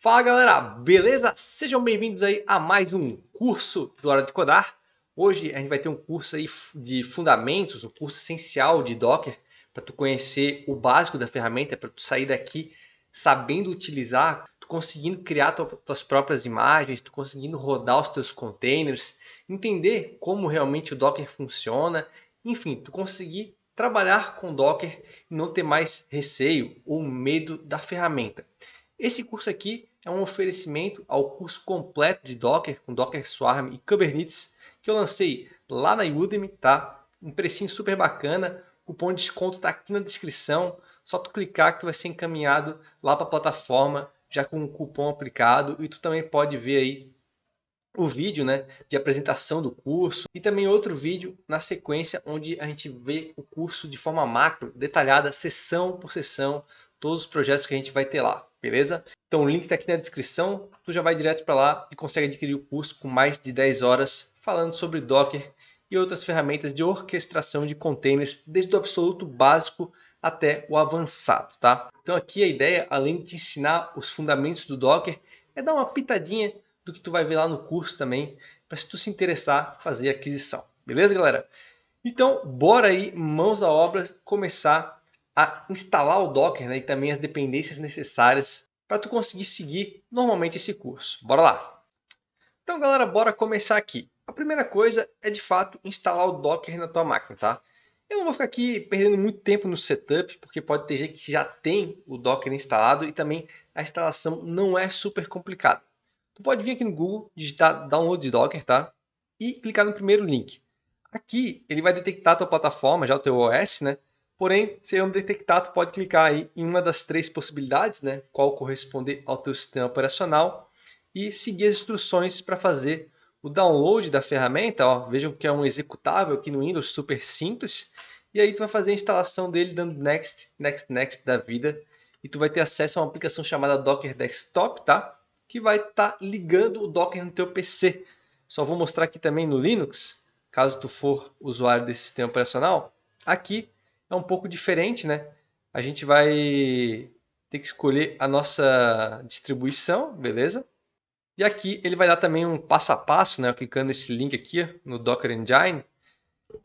Fala galera, beleza? Sejam bem-vindos aí a mais um curso do Hora de Codar. Hoje a gente vai ter um curso aí de fundamentos, um curso essencial de Docker, para tu conhecer o básico da ferramenta, para tu sair daqui sabendo utilizar, tu conseguindo criar tuas próprias imagens, tu conseguindo rodar os teus containers, entender como realmente o Docker funciona, enfim, tu conseguir trabalhar com Docker e não ter mais receio ou medo da ferramenta. Esse curso aqui é um oferecimento ao curso completo de Docker, com Docker Swarm e Kubernetes, que eu lancei lá na Udemy, tá? Um precinho super bacana, o cupom de desconto está aqui na descrição, só tu clicar que tu vai ser encaminhado lá para a plataforma, já com o cupom aplicado, e tu também pode ver aí o vídeo, né, de apresentação do curso e também outro vídeo na sequência onde a gente vê o curso de forma macro, detalhada, sessão por sessão, todos os projetos que a gente vai ter lá, beleza? Então o link está aqui na descrição, tu já vai direto para lá e consegue adquirir o curso com mais de 10 horas falando sobre Docker e outras ferramentas de orquestração de containers, desde o absoluto básico até o avançado, tá? Então aqui a ideia, além de te ensinar os fundamentos do Docker, é dar uma pitadinha do que tu vai ver lá no curso também, para se tu se interessar, fazer a aquisição. Beleza, galera? Então, bora aí, mãos à obra, começar a instalar o Docker, né, e também as dependências necessárias para tu conseguir seguir normalmente esse curso. Bora lá! Então, galera, bora começar aqui. A primeira coisa é, de fato, instalar o Docker na tua máquina, tá? Eu não vou ficar aqui perdendo muito tempo no setup, porque pode ter gente que já tem o Docker instalado e também a instalação não é super complicada. Tu pode vir aqui no Google, digitar download de Docker, tá? E clicar no primeiro link. Aqui ele vai detectar a tua plataforma, já o teu OS, né? Porém, se ele não detectar, tu pode clicar aí em uma das três possibilidades, né? Qual corresponder ao teu sistema operacional e seguir as instruções para fazer o download da ferramenta. Ó, vejam que é um executável aqui no Windows, super simples. E aí tu vai fazer a instalação dele dando next, next, next da vida. E tu vai ter acesso a uma aplicação chamada Docker Desktop, tá? Que vai estar ligando o Docker no teu PC. Só vou mostrar aqui também no Linux, caso tu for usuário desse sistema operacional. Aqui é um pouco diferente, né? A gente vai ter que escolher a nossa distribuição, beleza? E aqui ele vai dar também um passo a passo, né? Clicando nesse link aqui no Docker Engine,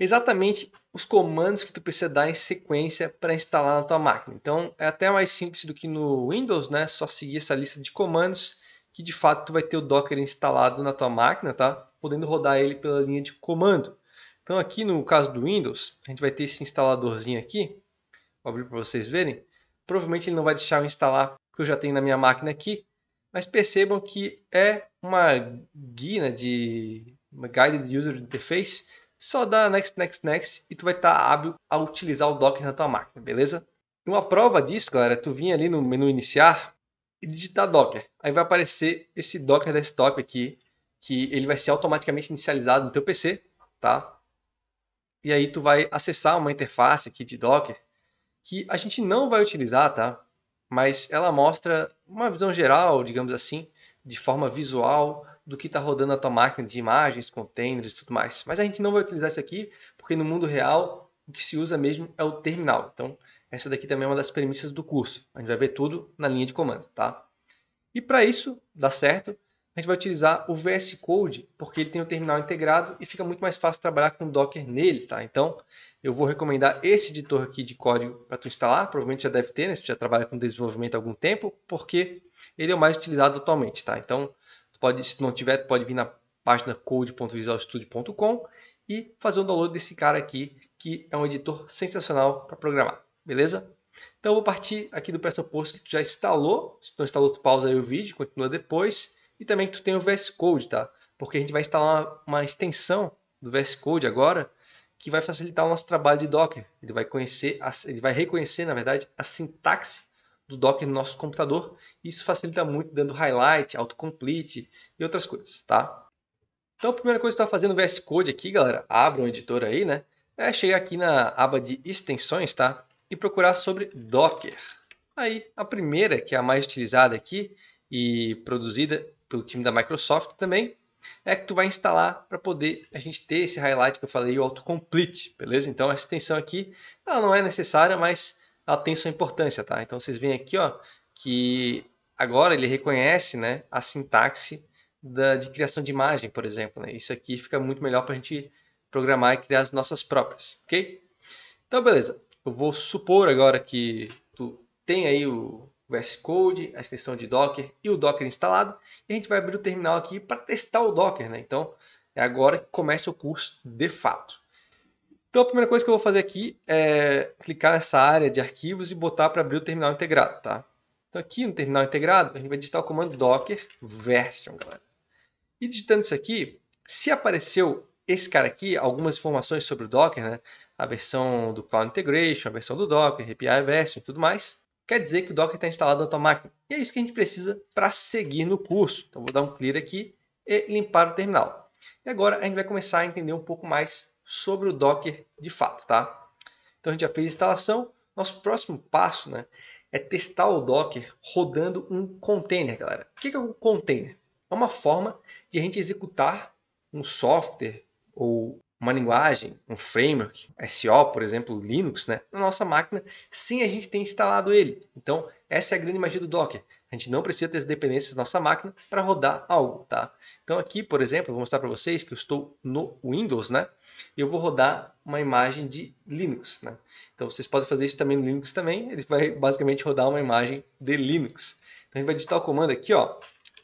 exatamente os comandos que tu precisa dar em sequência para instalar na tua máquina. Então é até mais simples do que no Windows, né? Só seguir essa lista de comandos que de fato tu vai ter o Docker instalado na tua máquina, tá? Podendo rodar ele pela linha de comando. Então aqui no caso do Windows, a gente vai ter esse instaladorzinho aqui. Vou abrir para vocês verem. Provavelmente ele não vai deixar eu instalar, porque eu já tenho na minha máquina aqui. Mas percebam que é uma guia, né, de uma Guided User Interface. Só dá Next, Next, Next e tu vai estar hábil a utilizar o Docker na tua máquina, beleza? E uma prova disso, galera, é tu vir ali no menu iniciar e digitar Docker. Aí vai aparecer esse Docker Desktop aqui, que ele vai ser automaticamente inicializado no teu PC, tá? E aí tu vai acessar uma interface aqui de Docker que a gente não vai utilizar, tá? Mas ela mostra uma visão geral, digamos assim, de forma visual do que está rodando na tua máquina de imagens, containers e tudo mais. Mas a gente não vai utilizar isso aqui, porque no mundo real o que se usa mesmo é o terminal. Então, essa daqui também é uma das premissas do curso. A gente vai ver tudo na linha de comando, tá? E para isso dar certo, a gente vai utilizar o VS Code, porque ele tem o terminal integrado e fica muito mais fácil trabalhar com Docker nele, tá? Então, eu vou recomendar esse editor aqui de código para tu instalar, provavelmente já deve ter, né? Se tu já trabalha com desenvolvimento há algum tempo, porque ele é o mais utilizado atualmente, tá? Então, se tu não tiver, tu pode vir na página code.visualstudio.com e fazer o download desse cara aqui, que é um editor sensacional para programar, beleza? Então eu vou partir aqui do pressuposto que tu já instalou. Se tu não instalou, tu pausa aí o vídeo, continua depois. E também que tu tem o VS Code, tá? Porque a gente vai instalar uma extensão do VS Code agora que vai facilitar o nosso trabalho de Docker. Ele vai reconhecer, na verdade, a sintaxe do Docker no nosso computador. Isso facilita muito, dando highlight, autocomplete e outras coisas, tá? Então a primeira coisa que tu vai fazer no VS Code aqui, galera, abre um editor aí, né? É chegar aqui na aba de extensões, tá? E procurar sobre Docker. Aí a primeira, que é a mais utilizada aqui e produzida pelo time da Microsoft também, é que tu vai instalar para poder a gente ter esse highlight que eu falei, o autocomplete, beleza? Então essa extensão aqui, ela não é necessária, mas ela tem sua importância, tá? Então vocês veem aqui, ó, que agora ele reconhece, né, a sintaxe de criação de imagem, por exemplo. Né? Isso aqui fica muito melhor para a gente programar e criar as nossas próprias, ok? Então, beleza. Eu vou supor agora que tu tem aí o VS Code, a extensão de Docker e o Docker instalado. E a gente vai abrir o terminal aqui para testar o Docker, né? Então, é agora que começa o curso de fato. Então, a primeira coisa que eu vou fazer aqui é clicar nessa área de arquivos e botar para abrir o terminal integrado, tá? Então, aqui no terminal integrado, a gente vai digitar o comando docker version, galera. E digitando isso aqui, se apareceu esse cara aqui, algumas informações sobre o Docker, né? A versão do Cloud Integration, a versão do Docker, API version e tudo mais, quer dizer que o Docker está instalado na tua máquina. E é isso que a gente precisa para seguir no curso. Então, vou dar um clear aqui e limpar o terminal. E agora a gente vai começar a entender um pouco mais sobre o Docker de fato, tá? Então, a gente já fez a instalação. Nosso próximo passo, né, é testar o Docker rodando um container, galera. O que é um container? É uma forma de a gente executar um software ou uma linguagem, um framework, SO, por exemplo, Linux, né, na nossa máquina, sem a gente ter instalado ele. Então, essa é a grande magia do Docker. A gente não precisa ter as dependências da nossa máquina para rodar algo, tá? Então aqui, por exemplo, eu vou mostrar para vocês que eu estou no Windows, né? E eu vou rodar uma imagem de Linux, né? Então vocês podem fazer isso também no Linux também. Ele vai basicamente rodar uma imagem de Linux. Então a gente vai digitar o comando aqui, ó,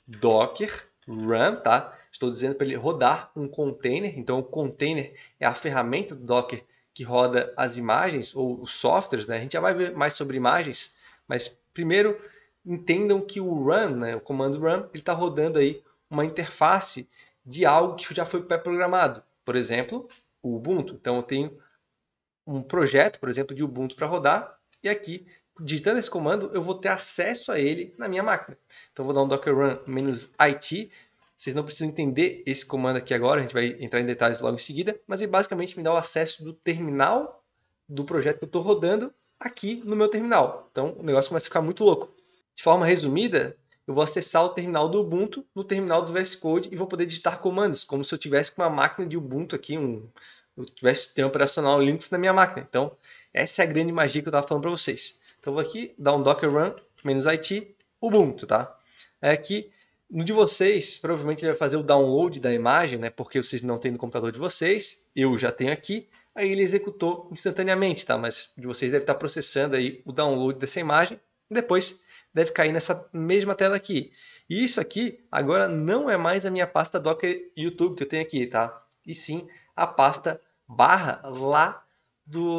docker run, tá? Estou dizendo para ele rodar um container. Então o container é a ferramenta do Docker que roda as imagens ou os softwares, né? A gente já vai ver mais sobre imagens, mas primeiro entendam que o run, né, o comando run, ele está rodando aí uma interface de algo que já foi pré-programado. Por exemplo, o Ubuntu. Então eu tenho um projeto, por exemplo, de Ubuntu para rodar, e aqui, digitando esse comando, eu vou ter acesso a ele na minha máquina. Então vou dar um docker run -it. Vocês não precisam entender esse comando aqui agora, a gente vai entrar em detalhes logo em seguida, mas ele basicamente me dá o acesso do terminal do projeto que eu estou rodando aqui no meu terminal. Então o negócio começa a ficar muito louco. De forma resumida, eu vou acessar o terminal do Ubuntu no terminal do VS Code e vou poder digitar comandos, como se eu tivesse com uma máquina de Ubuntu aqui, eu tivesse sistema operacional Linux na minha máquina. Então, essa é a grande magia que eu estava falando para vocês. Então, eu vou aqui dar um docker run -it Ubuntu, tá? Aqui, no de vocês, provavelmente ele vai fazer o download da imagem, né? Porque vocês não têm no computador de vocês. Eu já tenho aqui. Aí ele executou instantaneamente, tá? Mas de vocês deve estar processando aí o download dessa imagem. Depois deve cair nessa mesma tela aqui. E isso aqui agora não é mais a minha pasta Docker YouTube que eu tenho aqui, tá? E sim a pasta barra lá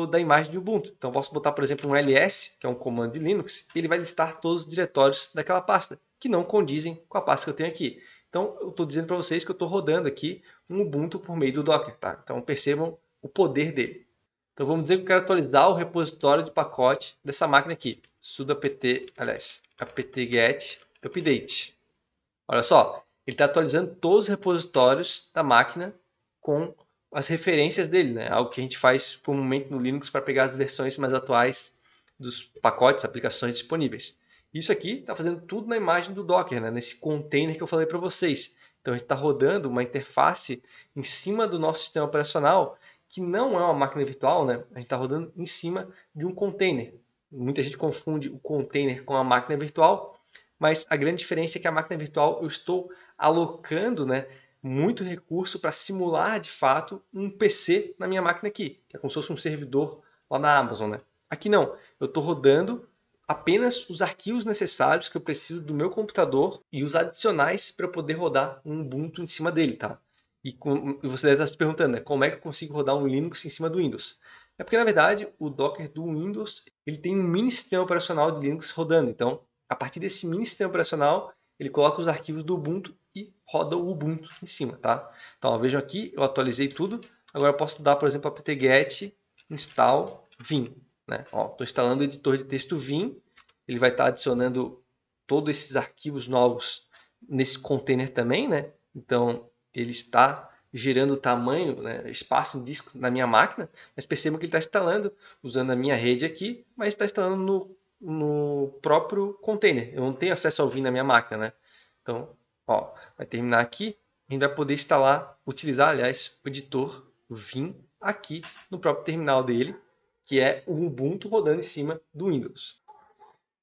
da imagem de Ubuntu. Então, eu posso botar, por exemplo, um ls, que é um comando de Linux, e ele vai listar todos os diretórios daquela pasta, que não condizem com a pasta que eu tenho aqui. Então, eu estou dizendo para vocês que eu estou rodando aqui um Ubuntu por meio do Docker. Tá? Então, percebam o poder dele. Então, vamos dizer que eu quero atualizar o repositório de pacote dessa máquina aqui. Sudo apt-get update. Olha só, ele está atualizando todos os repositórios da máquina com as referências dele, né? Algo que a gente faz comumente no Linux para pegar as versões mais atuais dos pacotes, aplicações disponíveis. Isso aqui está fazendo tudo na imagem do Docker, né? Nesse container que eu falei para vocês. Então a gente está rodando uma interface em cima do nosso sistema operacional que não é uma máquina virtual, né? A gente está rodando em cima de um container. Muita gente confunde o container com a máquina virtual, mas a grande diferença é que a máquina virtual eu estou alocando, né, muito recurso para simular de fato um PC na minha máquina aqui, que é como se fosse um servidor lá na Amazon. Né? Aqui não, eu estou rodando apenas os arquivos necessários que eu preciso do meu computador e os adicionais para poder rodar um Ubuntu em cima dele. Tá? E você deve estar se perguntando, né, como é que eu consigo rodar um Linux em cima do Windows? É porque, na verdade, o Docker do Windows ele tem um mini sistema operacional de Linux rodando. Então, a partir desse mini sistema operacional, ele coloca os arquivos do Ubuntu e roda o Ubuntu em cima, tá? Então, ó, vejam aqui, eu atualizei tudo. Agora eu posso dar, por exemplo, apt-get install vim. Né? Estou instalando o editor de texto vim. Ele vai estar adicionando todos esses arquivos novos nesse container também, né? Então, ele está gerando tamanho, né, espaço em disco na minha máquina, mas percebam que ele está instalando usando a minha rede aqui, mas está instalando no próprio container. Eu não tenho acesso ao Vim na minha máquina, né? Então, ó, vai terminar aqui. A gente vai poder instalar, utilizar, aliás, o editor Vim aqui no próprio terminal dele, que é o Ubuntu rodando em cima do Windows.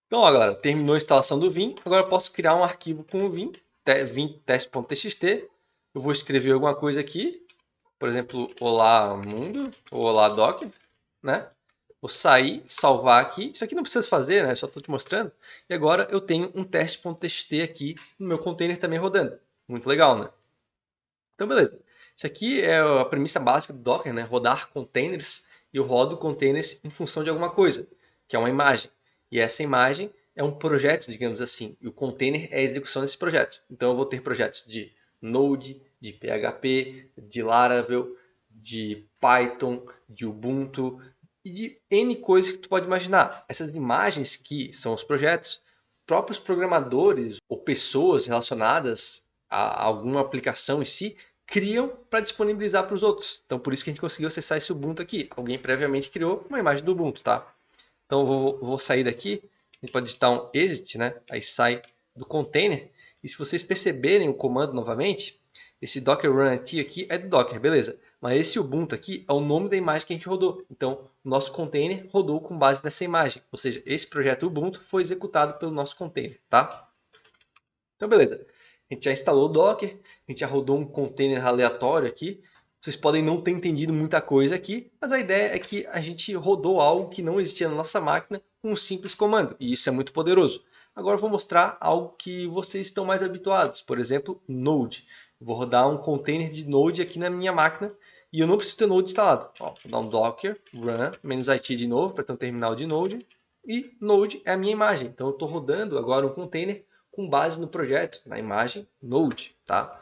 Então, ó, galera, terminou a instalação do Vim. Agora eu posso criar um arquivo com o Vim, vim teste.txt. Eu vou escrever alguma coisa aqui, por exemplo, olá mundo, ou olá docker, né? Vou sair, salvar aqui. Isso aqui não precisa fazer, né? Só estou te mostrando. E agora eu tenho um teste.txt aqui no meu container também rodando. Muito legal, né? Então, beleza. Isso aqui é a premissa básica do Docker, né? Rodar containers, e eu rodo containers em função de alguma coisa, que é uma imagem. E essa imagem é um projeto, digamos assim, e o container é a execução desse projeto. Então eu vou ter projetos de Node, de PHP, de Laravel, de Python, de Ubuntu e de N coisas que tu pode imaginar. Essas imagens que são os projetos, próprios programadores ou pessoas relacionadas a alguma aplicação em si criam para disponibilizar para os outros. Então, por isso que a gente conseguiu acessar esse Ubuntu aqui. Alguém previamente criou uma imagem do Ubuntu, tá? Então, vou sair daqui. A gente pode digitar um exit, né? Aí sai do container. E se vocês perceberem o comando novamente, esse docker run aqui é do Docker, beleza. Mas esse Ubuntu aqui é o nome da imagem que a gente rodou. Então, o nosso container rodou com base nessa imagem. Ou seja, esse projeto Ubuntu foi executado pelo nosso container, tá? Então, beleza. A gente já instalou o Docker, a gente já rodou um container aleatório aqui. Vocês podem não ter entendido muita coisa aqui, mas a ideia é que a gente rodou algo que não existia na nossa máquina com um simples comando, e isso é muito poderoso. Agora eu vou mostrar algo que vocês estão mais habituados, por exemplo, Node. Eu vou rodar um container de Node aqui na minha máquina e eu não preciso ter Node instalado. Ó, vou dar um docker run -it de novo para ter um terminal de Node, e Node é a minha imagem. Então eu estou rodando agora um container com base no projeto, na imagem Node, tá?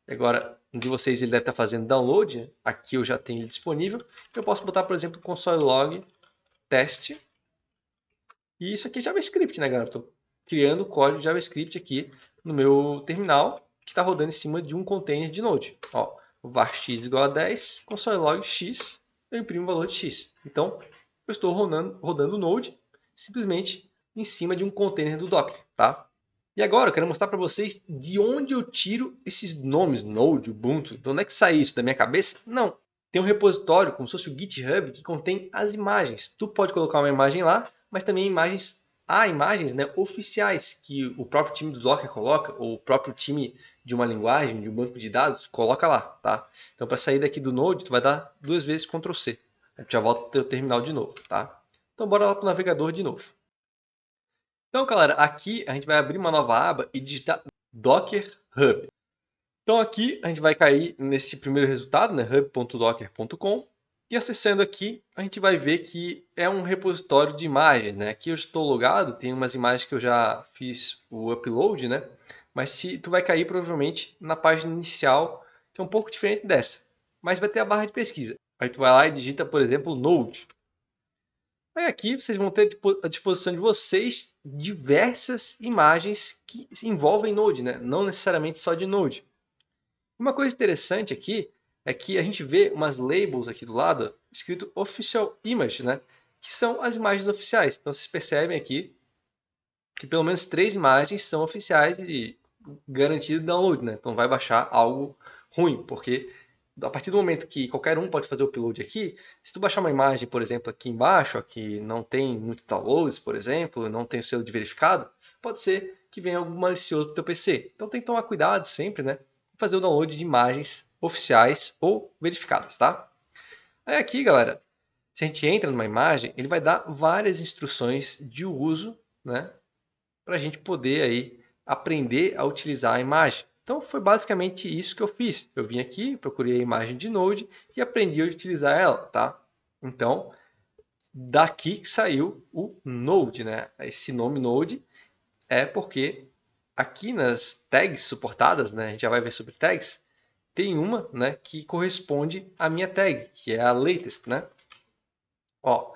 Agora, um de vocês ele deve estar fazendo download, né? Aqui eu já tenho ele disponível. Eu posso botar, por exemplo, console log teste. E isso aqui é JavaScript, né, galera? Estou criando código JavaScript aqui no meu terminal, que está rodando em cima de um container de Node. Ó, var x igual a 10, console log x, eu imprimo o valor de x. Então, eu estou rodando o Node simplesmente em cima de um container do Docker, tá? E agora eu quero mostrar para vocês de onde eu tiro esses nomes, Node, Ubuntu. De onde é que sai isso? Da minha cabeça? Não. Tem um repositório, como se fosse o GitHub, que contém as imagens. Tu pode colocar uma imagem lá, mas também há imagens, né, oficiais que o próprio time do Docker coloca, ou o próprio time de uma linguagem, de um banco de dados, coloca lá, tá? Então, para sair daqui do Node, tu vai dar 2 vezes Ctrl C. Aí tu já volta para o teu terminal de novo, tá? Então, bora lá para o navegador de novo. Então, galera, aqui a gente vai abrir uma nova aba e digitar Docker Hub. Então, aqui a gente vai cair nesse primeiro resultado, né, hub.docker.com, e acessando aqui a gente vai ver que é um repositório de imagens, né? Aqui eu estou logado, tem umas imagens que eu já fiz o upload, né? Mas se tu vai cair provavelmente na página inicial, que é um pouco diferente dessa, mas vai ter a barra de pesquisa. Aí tu vai lá e digita, por exemplo, Node. Aí aqui vocês vão ter à disposição de vocês diversas imagens que envolvem Node, né? Não necessariamente só de Node. Uma coisa interessante aqui é que a gente vê umas labels aqui do lado escrito Official Image, né? Que são as imagens oficiais. Então vocês percebem aqui que pelo menos 3 imagens são oficiais e garantido download, né? Então vai baixar algo ruim, porque a partir do momento que qualquer um pode fazer o upload aqui, se tu baixar uma imagem, por exemplo, aqui embaixo, aqui não tem muito downloads, por exemplo, não tem o selo de verificado, pode ser que venha algo malicioso do teu PC. Então tem que tomar cuidado sempre, né? Fazer o download de imagens oficiais ou verificadas, tá? Aí aqui, galera, se a gente entra numa imagem, ele vai dar várias instruções de uso, né? Para a gente poder aí aprender a utilizar a imagem. Então foi basicamente isso que eu fiz. Eu vim aqui, procurei a imagem de Node e aprendi a utilizar ela, tá? Então, daqui que saiu o Node, né? Esse nome Node é porque aqui nas tags suportadas, né? A gente já vai ver sobre tags, tem uma, né, que corresponde à minha tag, que é a latest, né? Ó,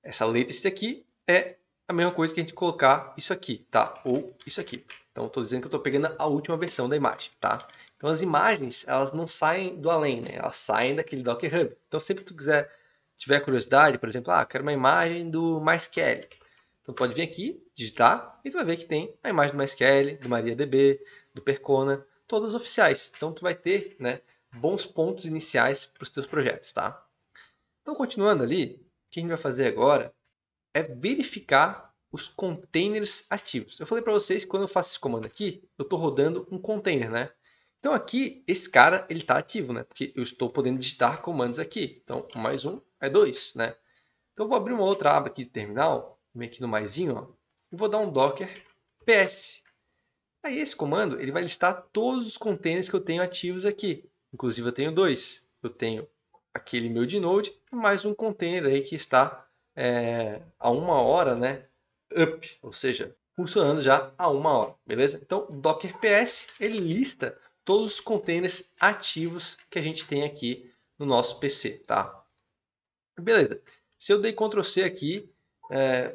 essa latest aqui é a mesma coisa que a gente colocar isso aqui, tá? Ou isso aqui. Então, estou dizendo que eu estou pegando a última versão da imagem, tá? Então, as imagens, elas não saem do além, né? Elas saem daquele Docker Hub. Então, sempre que tu tiver curiosidade, por exemplo, quero uma imagem do MySQL. Então, pode vir aqui, digitar, e tu vai ver que tem a imagem do MySQL, do MariaDB, do Percona, todas oficiais. Então, tu vai ter, né, bons pontos iniciais para os teus projetos, tá? Então, continuando ali, o que a gente vai fazer agora é verificar os containers ativos. Eu falei para vocês que quando eu faço esse comando aqui, eu estou rodando um container, né? Então aqui, esse cara, ele está ativo, né? Porque eu estou podendo digitar comandos aqui. Então, mais um é 2, né? Então, eu vou abrir uma outra aba aqui de terminal, vem aqui no maisinho, ó, e vou dar um docker ps. Aí esse comando, ele vai listar todos os containers que eu tenho ativos aqui. Inclusive, eu tenho 2. Eu tenho aquele meu de Node e mais um container aí que está a 1 hora, né, up, ou seja, funcionando já há 1 hora, beleza? Então, o Docker PS, ele lista todos os containers ativos que a gente tem aqui no nosso PC, tá? Beleza. Se eu dei Ctrl C aqui,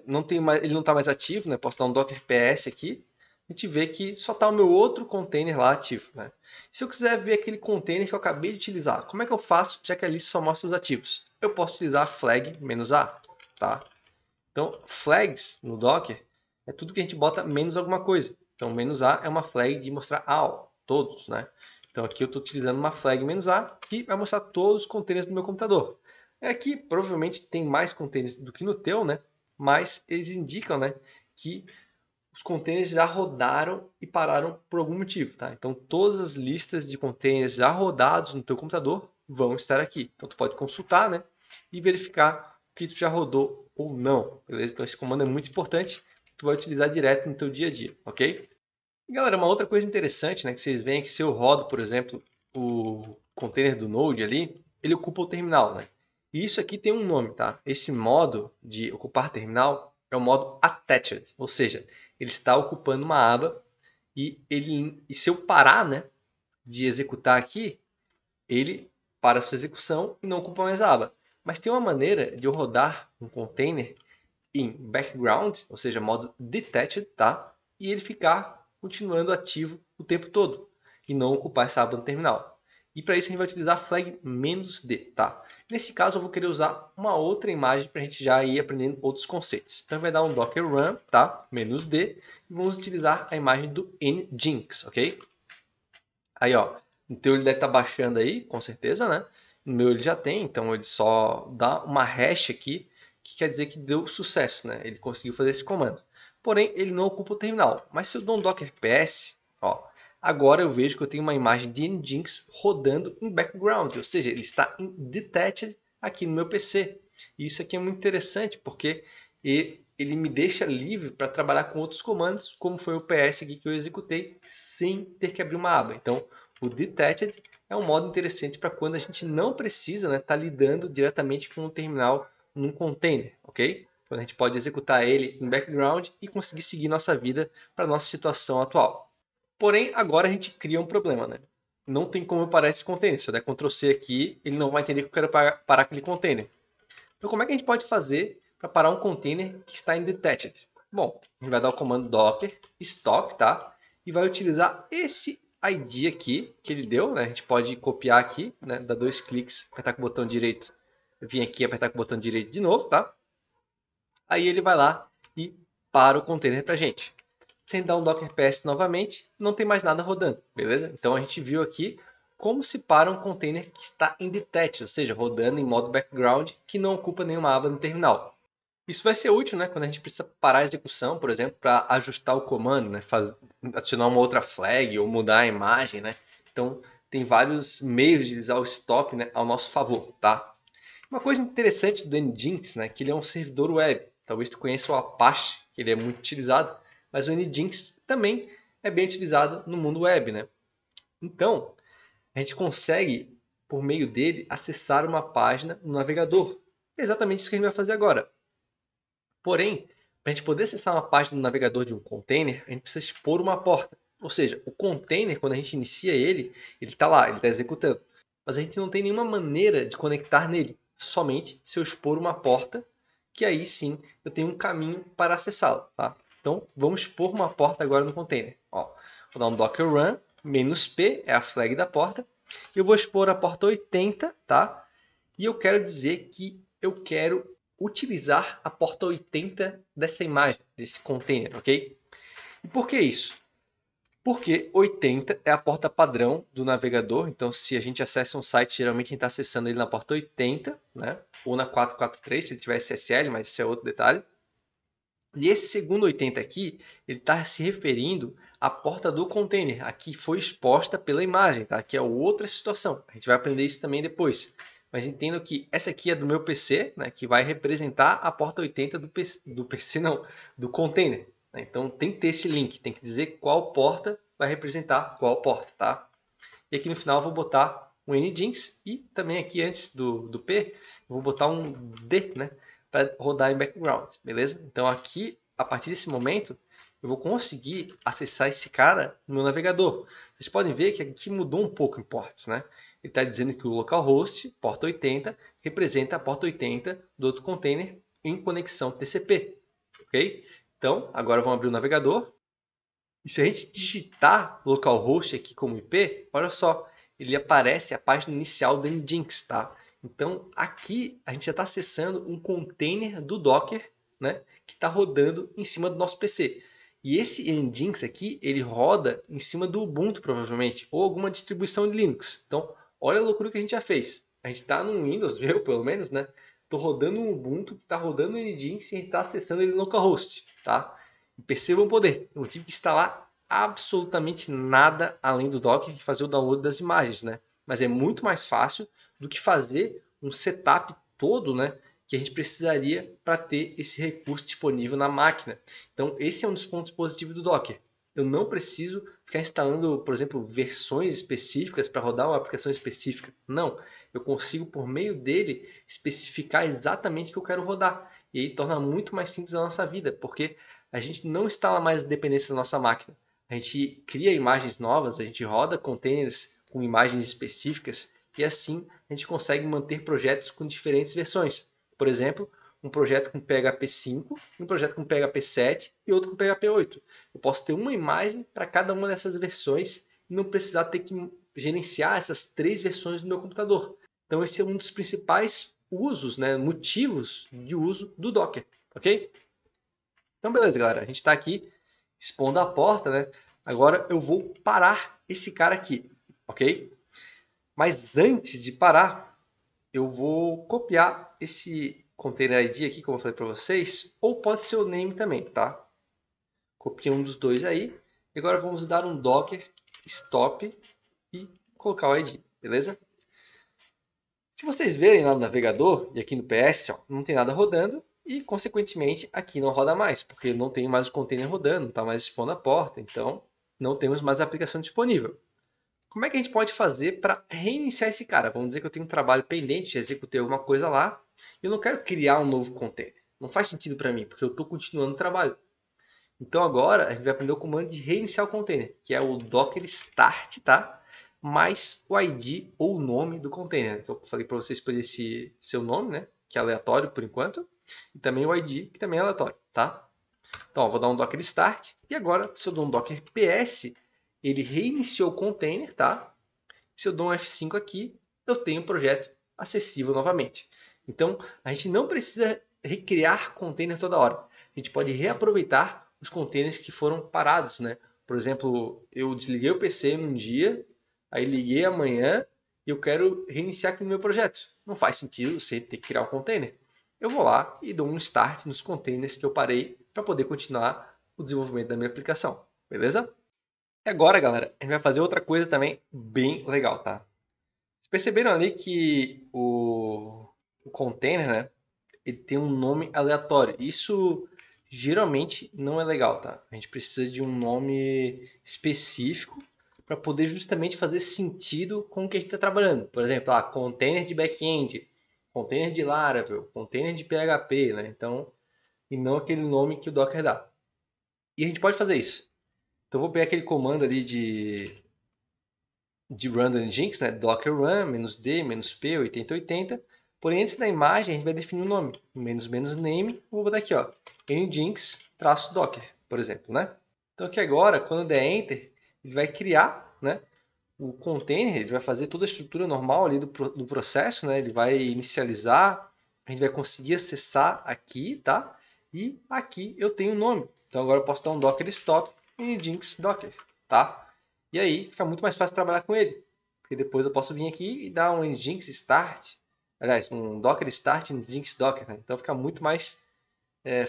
não tem mais, ele não está mais ativo, né? Posso dar um Docker PS aqui, a gente vê que só está o meu outro container lá ativo, né? Se eu quiser ver aquele container que eu acabei de utilizar, como é que eu faço, já que a lista só mostra os ativos? Eu posso utilizar flag "-a", tá? Então, flags no Docker é tudo que a gente bota menos alguma coisa. Então, "-a" é uma flag de mostrar all, todos, né? Então, aqui eu estou utilizando uma flag "-a", que vai mostrar todos os containers do meu computador. Aqui, provavelmente, tem mais containers do que no teu, né? Mas eles indicam, né, que os containers já rodaram e pararam por algum motivo, tá? Então, todas as listas de containers já rodados no teu computador vão estar aqui. Então, tu pode consultar, né, e verificar o que tu já rodou ou não, beleza? Então, esse comando é muito importante, que tu vai utilizar direto no teu dia a dia, ok? E, galera, uma outra coisa interessante, né, que vocês veem é que se eu rodo, por exemplo, o container do Node ali, ele ocupa o terminal, né? E isso aqui tem um nome, tá? Esse modo de ocupar terminal é o modo attached, ou seja, ele está ocupando uma aba e se eu parar, né, de executar aqui, ele para a sua execução e não ocupa mais a aba. Mas tem uma maneira de eu rodar um container em background, ou seja, modo detached, tá? E ele ficar continuando ativo o tempo todo e não ocupar essa aba no terminal. E para isso a gente vai utilizar a flag "-d", tá? Nesse caso eu vou querer usar uma outra imagem para a gente já ir aprendendo outros conceitos. Então vai dar um docker run, tá? "-d", e vamos utilizar a imagem do nginx, ok? Aí, ó, no teu ele deve estar baixando aí, com certeza, né? No meu ele já tem, então ele só dá uma hash aqui, que quer dizer que deu sucesso, né? Ele conseguiu fazer esse comando. Porém, ele não ocupa o terminal. Mas se eu dou um docker ps, ó, agora eu vejo que eu tenho uma imagem de nginx rodando em background, ou seja, ele está em detached aqui no meu PC. E isso aqui é muito interessante, porque ele me deixa livre para trabalhar com outros comandos, como foi o PS aqui que eu executei, sem ter que abrir uma aba. Então, o detached é um modo interessante para quando a gente não precisa estar lidando diretamente com o terminal num container, ok? Quando a gente pode executar ele em background e conseguir seguir nossa vida para a nossa situação atual. Porém, agora a gente cria um problema, né? Não tem como eu parar esse container. Se eu der Ctrl C aqui, ele não vai entender que eu quero parar aquele container. Então, como é que a gente pode fazer para parar um container que está em detached? Bom, a gente vai dar o comando docker stop, tá? E vai utilizar esse ID aqui que ele deu, né? A gente pode copiar aqui, né? Dar 2 cliques, apertar com o botão direito, vir aqui e apertar com o botão direito de novo, tá? Aí ele vai lá e para o container para a gente. Sem dar um docker ps novamente, não tem mais nada rodando, beleza? Então a gente viu aqui como se para um container que está em detached, ou seja, rodando em modo background, que não ocupa nenhuma aba no terminal. Isso vai ser útil, né, quando a gente precisa parar a execução, por exemplo, para ajustar o comando, né, adicionar uma outra flag ou mudar a imagem, né? Então tem vários meios de utilizar o stop, né, ao nosso favor, tá? Uma coisa interessante do Nginx, né, que ele é um servidor web. Talvez tu conheça o Apache, que ele é muito utilizado, mas o Nginx também é bem utilizado no mundo web, né? Então, a gente consegue, por meio dele, acessar uma página no navegador. É exatamente isso que a gente vai fazer agora. Porém, para a gente poder acessar uma página no navegador de um container, a gente precisa expor uma porta. Ou seja, o container, quando a gente inicia ele está lá, ele está executando. Mas a gente não tem nenhuma maneira de conectar nele, somente se eu expor uma porta, que aí sim eu tenho um caminho para acessá-lo. Tá? Então, vamos expor uma porta agora no container. Ó, vou dar um docker run, "-p é a flag da porta. Eu vou expor a porta 80, tá? E eu quero dizer que eu quero utilizar a porta 80 dessa imagem, desse container, ok? E por que isso? Porque 80 é a porta padrão do navegador, então se a gente acessa um site, geralmente a gente está acessando ele na porta 80, né? Ou na 443, se ele tiver SSL, mas isso é outro detalhe. E esse segundo 80 aqui, ele está se referindo à porta do container, a que foi exposta pela imagem, tá? Que é outra situação. A gente vai aprender isso também depois. Mas entendo que essa aqui é do meu PC, né? Que vai representar a porta 80 do PC não, do container. Né? Então tem que ter esse link, tem que dizer qual porta vai representar qual porta, tá? E aqui no final eu vou botar um nginx e também aqui antes do P, eu vou botar um D, né? Para rodar em background, beleza? Então aqui, a partir desse momento, eu vou conseguir acessar esse cara no meu navegador. Vocês podem ver que aqui mudou um pouco em ports, né? Ele está dizendo que o localhost, porta 80, representa a porta 80 do outro container em conexão TCP, ok? Então, agora vamos abrir o navegador. E se a gente digitar localhost aqui como IP, olha só, ele aparece a página inicial do Nginx, tá? Então aqui a gente já está acessando um container do Docker, né, que está rodando em cima do nosso PC. E esse Nginx aqui, ele roda em cima do Ubuntu provavelmente, ou alguma distribuição de Linux. Então olha a loucura que a gente já fez. A gente está no Windows, eu pelo menos, né? Estou rodando um Ubuntu que está rodando o Nginx e a gente está acessando ele no localhost, tá? Percebam o poder. Eu não tive que instalar absolutamente nada além do Docker que fazer o download das imagens, né? Mas é muito mais fácil do que fazer um setup todo, né? Que a gente precisaria para ter esse recurso disponível na máquina. Então, esse é um dos pontos positivos do Docker. Eu não preciso ficar instalando, por exemplo, versões específicas para rodar uma aplicação específica. Não, eu consigo, por meio dele, especificar exatamente o que eu quero rodar. E aí torna muito mais simples a nossa vida, porque a gente não instala mais dependência da nossa máquina. A gente cria imagens novas, a gente roda containers com imagens específicas e assim a gente consegue manter projetos com diferentes versões. Por exemplo, um projeto com PHP 5, um projeto com PHP 7 e outro com PHP 8. Eu posso ter uma imagem para cada uma dessas versões e não precisar ter que gerenciar essas 3 versões no meu computador. Então esse é um dos principais usos, né, motivos de uso do Docker, ok? Então, beleza, galera. A gente está aqui expondo a porta, né? Agora eu vou parar esse cara aqui, ok? Mas antes de parar, eu vou copiar esse container ID aqui, como eu falei para vocês, ou pode ser o name também, tá? Copia um dos dois aí. E agora vamos dar um docker stop e colocar o ID, beleza? Se vocês verem lá no navegador e aqui no PS, ó, não tem nada rodando e, consequentemente, aqui não roda mais, porque não tem mais o container rodando, não está mais expondo a porta, então não temos mais a aplicação disponível. Como é que a gente pode fazer para reiniciar esse cara? Vamos dizer que eu tenho um trabalho pendente, executei alguma coisa lá e eu não quero criar um novo container. Não faz sentido para mim, porque eu estou continuando o trabalho. Então agora a gente vai aprender o comando de reiniciar o container, que é o docker start, tá? Mais o ID ou o nome do container. Que eu falei para vocês por esse seu nome, né? Que é aleatório por enquanto. E também o ID, que também é aleatório, tá? Então, ó, vou dar um docker start. E agora, se eu dou um docker ps, ele reiniciou o container, tá? Se eu dou um F5 aqui, eu tenho o projeto acessível novamente. Então, a gente não precisa recriar container toda hora. A gente pode reaproveitar os containers que foram parados, né? Por exemplo, eu desliguei o PC num dia, aí liguei amanhã e eu quero reiniciar aqui no meu projeto. Não faz sentido você ter que criar um container. Eu vou lá e dou um start nos containers que eu parei para poder continuar o desenvolvimento da minha aplicação. Beleza? E agora, galera, a gente vai fazer outra coisa também bem legal, tá? Vocês perceberam ali que o container, né? Ele tem um nome aleatório. Isso geralmente não é legal, tá? A gente precisa de um nome específico para poder justamente fazer sentido com o que a gente está trabalhando. Por exemplo, container de back-end, container de Laravel, container de PHP, né? Então, e não aquele nome que o Docker dá. E a gente pode fazer isso. Então, eu vou pegar aquele comando ali de run do Nginx, né? Docker run, "-d", "-p", 8080. Porém, antes da imagem, a gente vai definir o nome. "-name", vou botar aqui, ó, nginx-docker, por exemplo, né? Então aqui agora, quando der Enter, ele vai criar, né, o container, ele vai fazer toda a estrutura normal ali do processo, né? Ele vai inicializar, a gente vai conseguir acessar aqui, tá? E aqui eu tenho o nome. Então agora eu posso dar um docker stop em nginx docker, tá? E aí fica muito mais fácil trabalhar com ele. Porque depois eu posso vir aqui e dar um nginx start, aliás, um docker start em nginx docker, né? Então fica muito mais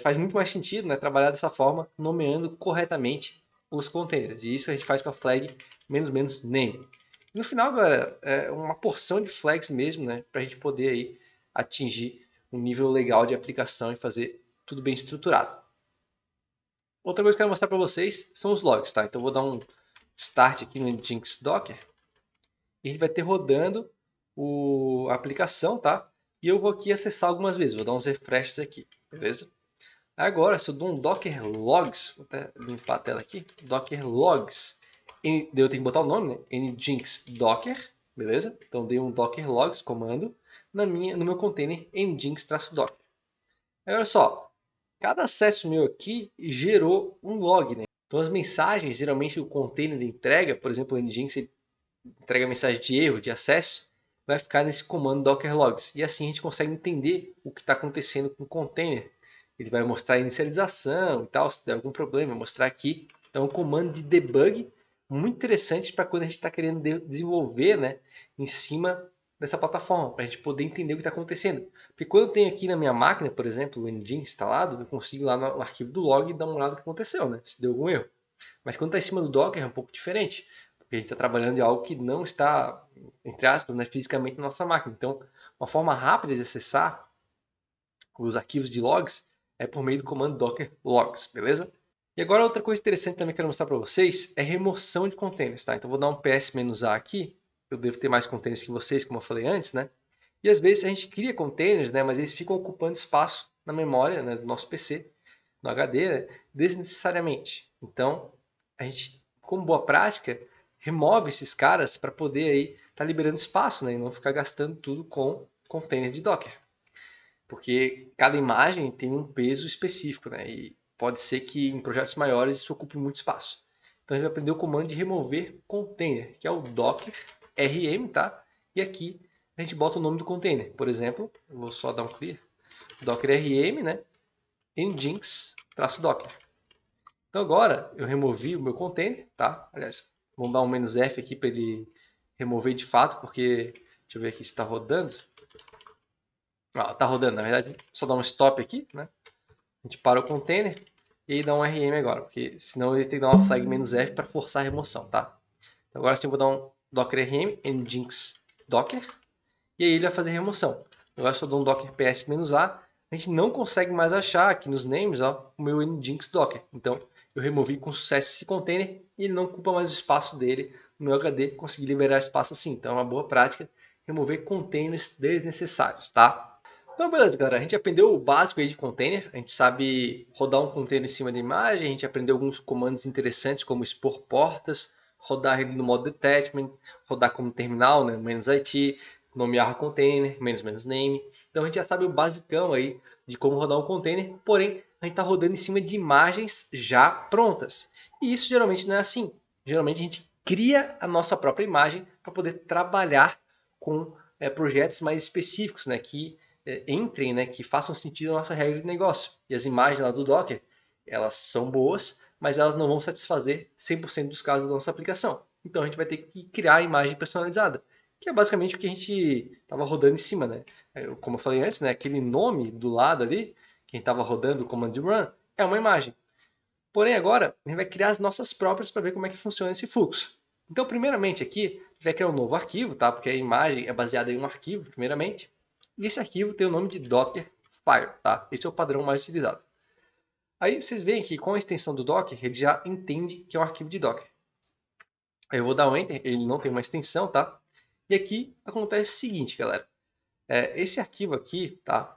faz muito mais sentido, né, trabalhar dessa forma, nomeando corretamente os containers. E isso a gente faz com a flag menos name. E no final, galera, é uma porção de flags mesmo, né, para a gente poder aí atingir um nível legal de aplicação e fazer tudo bem estruturado. Outra coisa que eu quero mostrar para vocês são os logs, tá? Então eu vou dar um start aqui no Nginx Docker e a gente vai ter rodando a aplicação, tá? E eu vou aqui acessar algumas vezes, vou dar uns refreshes aqui, beleza? Agora, se eu dou um docker logs, vou até limpar a tela aqui, docker logs, eu tenho que botar o nome, né? Nginx docker, beleza? Então dei um docker logs comando no meu container nginx-docker. Olha só, cada acesso meu aqui gerou um log, né? Então as mensagens, geralmente o container de entrega, por exemplo, o Nginx entrega mensagem de erro, de acesso, vai ficar nesse comando docker logs. E assim a gente consegue entender o que está acontecendo com o container. Ele vai mostrar a inicialização e tal, se der algum problema, mostrar aqui. Então é um comando de debug muito interessante para quando a gente está querendo desenvolver, né, em cima dessa plataforma, para a gente poder entender o que está acontecendo. Porque quando eu tenho aqui na minha máquina, por exemplo, o Nginx instalado, eu consigo ir lá no arquivo do log e dar uma olhada no que aconteceu, né, se deu algum erro. Mas quando está em cima do Docker é um pouco diferente, porque a gente está trabalhando em algo que não está, entre aspas, né, fisicamente na nossa máquina. Então, uma forma rápida de acessar os arquivos de logs é por meio do comando docker logs, beleza? E agora outra coisa interessante também que eu quero mostrar para vocês é remoção de containers, tá? Então vou dar um ps-a aqui, eu devo ter mais containers que vocês, como eu falei antes, né? E às vezes a gente cria containers, né, mas eles ficam ocupando espaço na memória, né, do nosso PC, no HD, né, desnecessariamente. Então, a gente, como boa prática, remove esses caras para poder aí estar liberando espaço, né, e não ficar gastando tudo com container de Docker. Porque cada imagem tem um peso específico, né? E pode ser que em projetos maiores isso ocupe muito espaço. Então a gente vai aprender o comando de remover container, que é o docker rm, tá? E aqui a gente bota o nome do container. Por exemplo, eu vou só dar um clear, docker rm, né? Nginx-docker. Então agora eu removi o meu container, tá? Aliás, vamos dar um "-f" aqui para ele remover de fato, porque deixa eu ver aqui se está rodando. Tá rodando, na verdade, só dá um stop aqui, né? A gente para o container e aí dá um RM agora, porque senão ele tem que dar uma flag "-f para forçar a remoção, tá? Então, agora sim eu vou dar um docker rm nginx docker e aí ele vai fazer a remoção. Agora se eu dou um docker ps-a, a gente não consegue mais achar aqui nos names, ó, o meu nginx docker. Então eu removi com sucesso esse container e ele não ocupa mais o espaço dele no meu HD, consegui liberar espaço assim. Então é uma boa prática remover containers desnecessários, tá? Então, beleza, galera. A gente aprendeu o básico aí de container. A gente sabe rodar um container em cima da imagem. A gente aprendeu alguns comandos interessantes, como expor portas, rodar ele no modo detachment, rodar como terminal, né, "-it", nomear o container, "-name". Então, a gente já sabe o basicão aí de como rodar um container. Porém, a gente está rodando em cima de imagens já prontas. E isso geralmente não é assim. Geralmente, a gente cria a nossa própria imagem para poder trabalhar com projetos mais específicos, né, que entrem, né, que façam sentido na nossa regra de negócio. E as imagens lá do Docker, elas são boas, mas elas não vão satisfazer 100% dos casos da nossa aplicação. Então a gente vai ter que criar a imagem personalizada, que é basicamente o que a gente estava rodando em cima, né? Como eu falei antes, né, aquele nome do lado ali, quem estava rodando o command run, é uma imagem. Porém agora a gente vai criar as nossas próprias para ver como é que funciona esse fluxo. Então primeiramente aqui, a gente vai criar um novo arquivo, tá? Porque a imagem é baseada em um arquivo, primeiramente. E esse arquivo tem o nome de Dockerfile, tá? Esse é o padrão mais utilizado. Aí vocês veem que com a extensão do Docker, ele já entende que é um arquivo de Docker. Aí eu vou dar um Enter, ele não tem uma extensão, tá? E aqui acontece o seguinte, galera. Esse arquivo aqui, tá?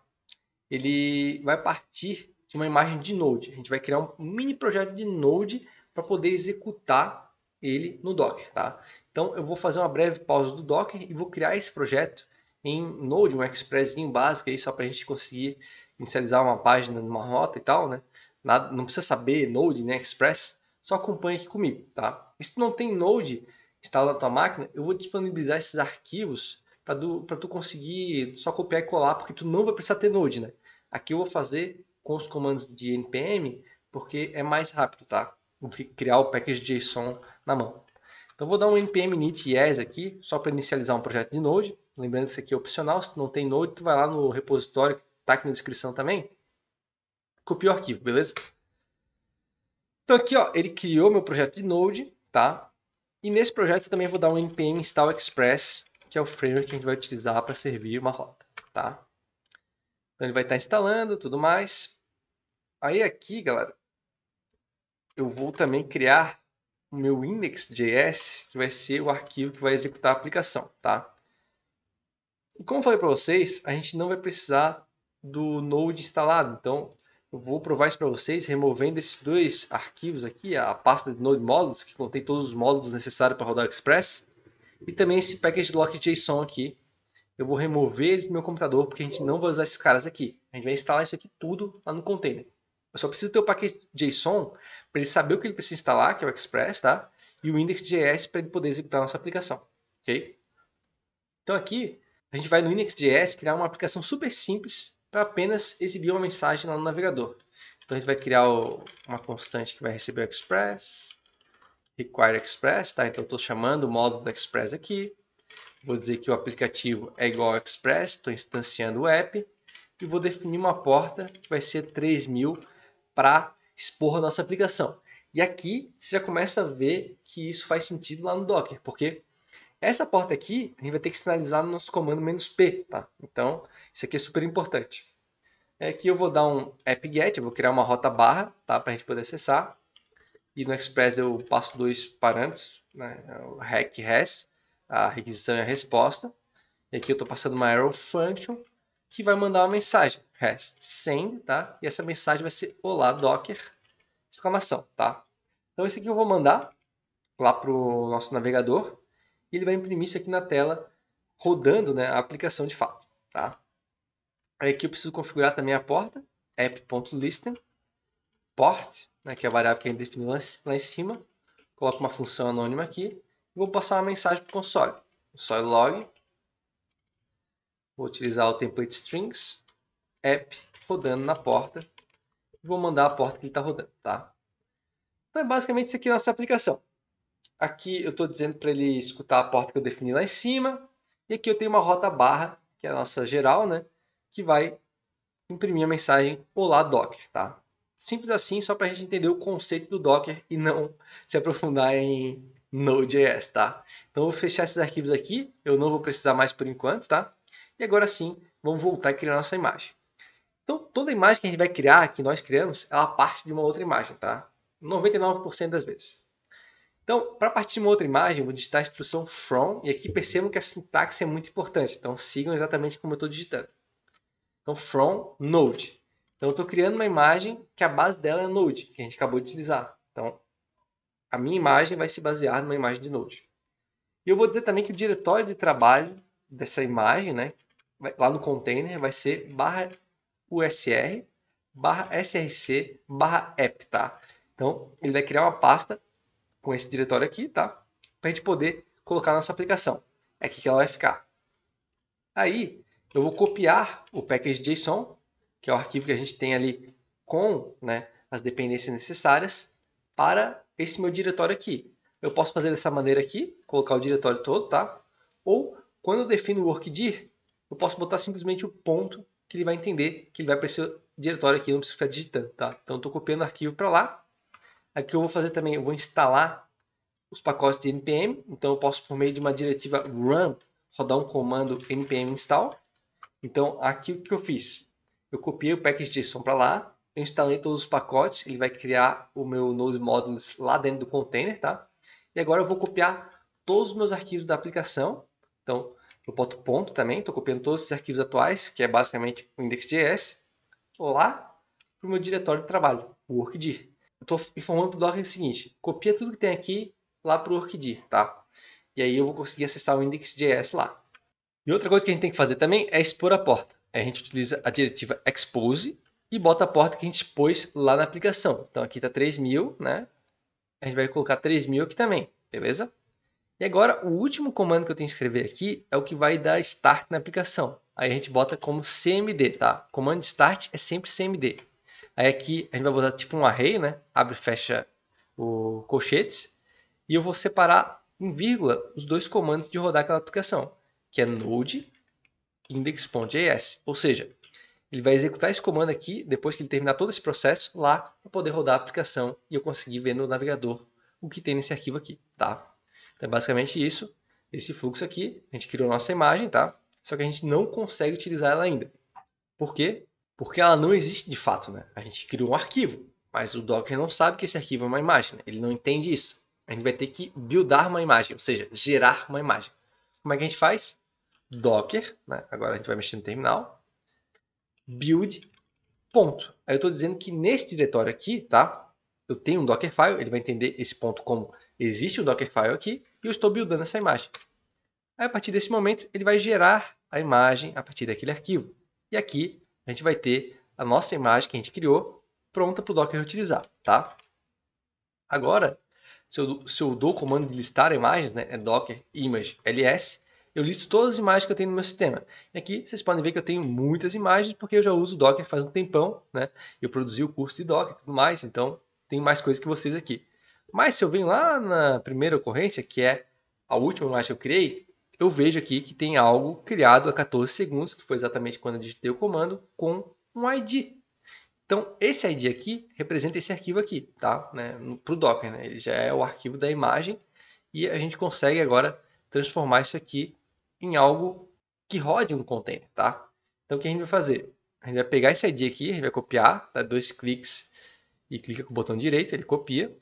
Ele vai partir de uma imagem de Node. A gente vai criar um mini projeto de Node para poder executar ele no Docker, tá? Então eu vou fazer uma breve pausa do Docker e vou criar esse projeto em Node, um Expressinho básico aí só para a gente conseguir inicializar uma página numa rota e tal, né? Nada, não precisa saber Node nem Express, só acompanha aqui comigo, tá? Se tu não tem Node instalado na tua máquina, eu vou disponibilizar esses arquivos para tu conseguir só copiar e colar, porque tu não vai precisar ter Node, né? Aqui eu vou fazer com os comandos de npm, porque é mais rápido, tá? Do que criar o package JSON na mão. Então vou dar um npm init yes aqui, só para inicializar um projeto de Node. Lembrando que isso aqui é opcional, se tu não tem Node, tu vai lá no repositório, tá aqui na descrição também. copio o arquivo, beleza? Então aqui, ó, ele criou meu projeto de Node, tá? E nesse projeto eu também vou dar um npm install express, que é o framework que a gente vai utilizar para servir uma rota, tá? Então ele vai estar instalando, tudo mais. Aí aqui, galera, eu vou também criar o meu index.js, que vai ser o arquivo que vai executar a aplicação, tá? E como eu falei para vocês, a gente não vai precisar do Node instalado. Então, eu vou provar isso para vocês, removendo esses dois arquivos aqui, a pasta de Node Modules, que contém todos os módulos necessários para rodar o Express, e também esse package lock.json aqui. Eu vou remover eles do meu computador, porque a gente não vai usar esses caras aqui. A gente vai instalar isso aqui tudo lá no container. Eu só preciso ter o package JSON para ele saber o que ele precisa instalar, que é o Express, tá? E o index.js para ele poder executar a nossa aplicação, ok? Então aqui, a gente vai no index.js criar uma aplicação super simples para apenas exibir uma mensagem lá no navegador. Então a gente vai criar uma constante que vai receber o Express, require Express, tá? Então eu estou chamando o módulo do Express aqui. Vou dizer que o aplicativo é igual ao Express, estou instanciando o app. E vou definir uma porta que vai ser 3000 para expor a nossa aplicação. E aqui você já começa a ver que isso faz sentido lá no Docker, porque essa porta aqui a gente vai ter que sinalizar no nosso comando "-p", tá? Então, isso aqui é super importante. Aqui eu vou dar um app-get, eu vou criar uma rota barra, tá? Para a gente poder acessar. E no Express eu passo dois parâmetros, né? O rec res, a requisição e a resposta. E aqui eu estou passando uma arrow function que vai mandar uma mensagem, rest send, tá? E essa mensagem vai ser olá docker, exclamação, tá? Então esse aqui eu vou mandar lá para o nosso navegador e ele vai imprimir isso aqui na tela, rodando, né, a aplicação de fato, tá? Aí aqui eu preciso configurar também a porta, app.listen, port, né, que é a variável que a gente definiu lá em cima. Coloco uma função anônima aqui e vou passar uma mensagem para o console log. Vou utilizar o template strings, app rodando na porta. E vou mandar a porta que ele está rodando, tá? Então é basicamente isso aqui a nossa aplicação. Aqui eu estou dizendo para ele escutar a porta que eu defini lá em cima. E aqui eu tenho uma rota barra, que é a nossa geral, né? Que vai imprimir a mensagem olá Docker, tá? Simples assim, só para a gente entender o conceito do Docker e não se aprofundar em Node.js, tá? Então eu vou fechar esses arquivos aqui, eu não vou precisar mais por enquanto, tá? E agora sim, vamos voltar a criar nossa imagem. Então toda imagem que a gente vai criar, que nós criamos, ela parte de uma outra imagem, tá? 99% das vezes. Então, para partir de uma outra imagem, eu vou digitar a instrução from, e aqui percebam que a sintaxe é muito importante, então sigam exatamente como eu estou digitando. Então, from Node. Então, eu estou criando uma imagem que a base dela é Node, que a gente acabou de utilizar. Então, a minha imagem vai se basear numa imagem de Node. E eu vou dizer também que o diretório de trabalho dessa imagem, né, lá no container, vai ser /usr, /src, /app, tá? Então, ele vai criar uma pasta com esse diretório aqui, tá? Para a gente poder colocar na nossa aplicação. É aqui que ela vai ficar. Aí, eu vou copiar o package.json, que é o arquivo que a gente tem ali com, né, as dependências necessárias, para esse meu diretório aqui. Eu posso fazer dessa maneira aqui, colocar o diretório todo, tá? Ou, quando eu defino o workdir, eu posso botar simplesmente o ponto que ele vai entender que ele vai para esse diretório aqui, eu não preciso ficar digitando, tá? Então, estou copiando o arquivo para lá. Aqui eu vou fazer também, eu vou instalar os pacotes de npm, então eu posso, por meio de uma diretiva run, rodar um comando npm install. Então, aqui o que eu fiz? Eu copiei o package.json para lá, eu instalei todos os pacotes, ele vai criar o meu Node Modules lá dentro do container, tá? E agora eu vou copiar todos os meus arquivos da aplicação. Então, eu boto ponto também, estou copiando todos esses arquivos atuais, que é basicamente o index.js, lá para o meu diretório de trabalho, o workdir. Eu estou informando para o Docker o seguinte, copia tudo que tem aqui lá para o workdir, tá? E aí eu vou conseguir acessar o index.js lá. E outra coisa que a gente tem que fazer também é expor a porta. A gente utiliza a diretiva expose e bota a porta que a gente expôs lá na aplicação. Então aqui está 3000, né? A gente vai colocar 3000 aqui também, beleza? E agora o último comando que eu tenho que escrever aqui é o que vai dar start na aplicação. Aí a gente bota como cmd, tá? Comando de start é sempre cmd. Aí aqui a gente vai botar tipo um array, né? Abre e fecha o colchetes. E eu vou separar em vírgula os dois comandos de rodar aquela aplicação, que é node index.js. Ou seja, ele vai executar esse comando aqui, depois que ele terminar todo esse processo, lá, para poder rodar a aplicação e eu conseguir ver no navegador o que tem nesse arquivo aqui, tá? Então, é basicamente isso, esse fluxo aqui, a gente criou nossa imagem, tá? Só que a gente não consegue utilizar ela ainda. Por quê? Porque ela não existe de fato, né? A gente criou um arquivo, mas o Docker não sabe que esse arquivo é uma imagem, né? Ele não entende isso. A gente vai ter que buildar uma imagem, ou seja, gerar uma imagem. Como é que a gente faz? Docker, né? Agora a gente vai mexer no terminal, build, ponto. Aí eu estou dizendo que nesse diretório aqui, tá? Eu tenho um Dockerfile, ele vai entender esse ponto como existe um Dockerfile aqui, e eu estou buildando essa imagem. Aí, a partir desse momento, ele vai gerar a imagem a partir daquele arquivo. E aqui a gente vai ter a nossa imagem que a gente criou pronta para o Docker utilizar, tá? Agora, se eu dou o comando de listar imagens, né, é docker image ls, eu listo todas as imagens que eu tenho no meu sistema. E aqui vocês podem ver que eu tenho muitas imagens, porque eu já uso o Docker faz um tempão, né? Eu produzi o curso de Docker e tudo mais, então tem mais coisas que vocês aqui. Mas se eu venho lá na primeira ocorrência, que é a última imagem que eu criei, eu vejo aqui que tem algo criado a 14 segundos, que foi exatamente quando eu digitei o comando, com um ID. Então, esse ID aqui representa esse arquivo aqui, tá? Né? Para o Docker, né? Ele já é o arquivo da imagem e a gente consegue agora transformar isso aqui em algo que rode um container, tá? Então, o que a gente vai fazer? A gente vai pegar esse ID aqui, a gente vai copiar, dá 2 cliques e clica com o botão direito, ele copia.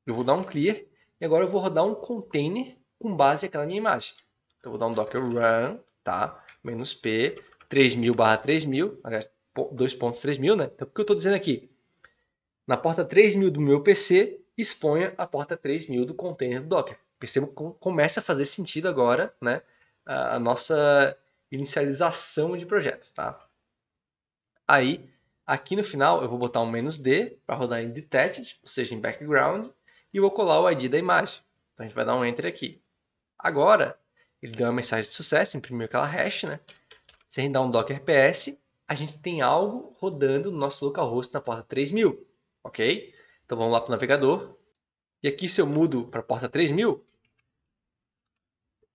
Eu vou dar um clear e agora eu vou rodar um container com base naquela minha imagem. Então, eu vou dar um docker run, tá? -p 3000/3000, aliás, 2.3000, né? Então, o que eu estou dizendo aqui? Na porta 3000 do meu PC, exponha a porta 3000 do container do Docker. Percebo que começa a fazer sentido agora, né? A nossa inicialização de projeto, tá? Aí, aqui no final, eu vou botar um "-d" para rodar em detached, ou seja, em background, e vou colar o ID da imagem. Então, a gente vai dar um enter aqui. Agora, ele deu uma mensagem de sucesso, imprimiu aquela hash, né? Se a gente dá um docker ps, a gente tem algo rodando no nosso localhost na porta 3000, ok? Então vamos lá para o navegador. E aqui, se eu mudo para a porta 3000,